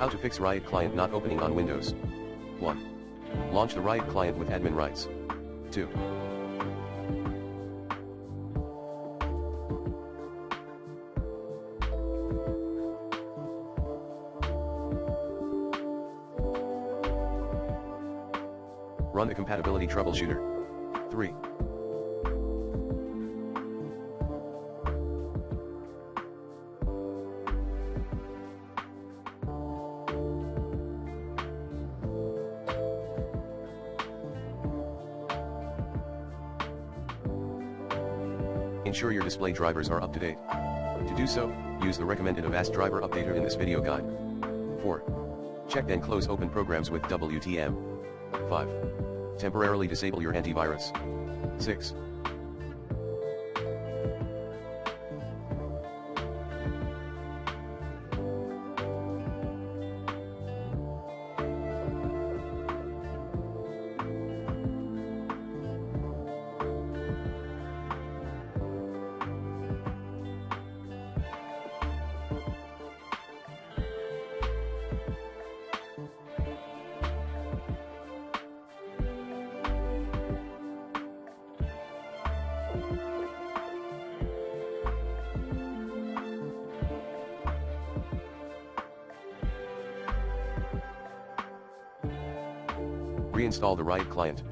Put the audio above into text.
How to fix Riot client not opening on Windows. 1. Launch the Riot client with admin rights. 2. Run a compatibility troubleshooter. 3. Ensure your display drivers are up to date. To do so, use the recommended Avast driver updater in this video guide. 4. Check and close open programs with WTM. 5. Temporarily disable your antivirus. 6. Reinstall the Riot client.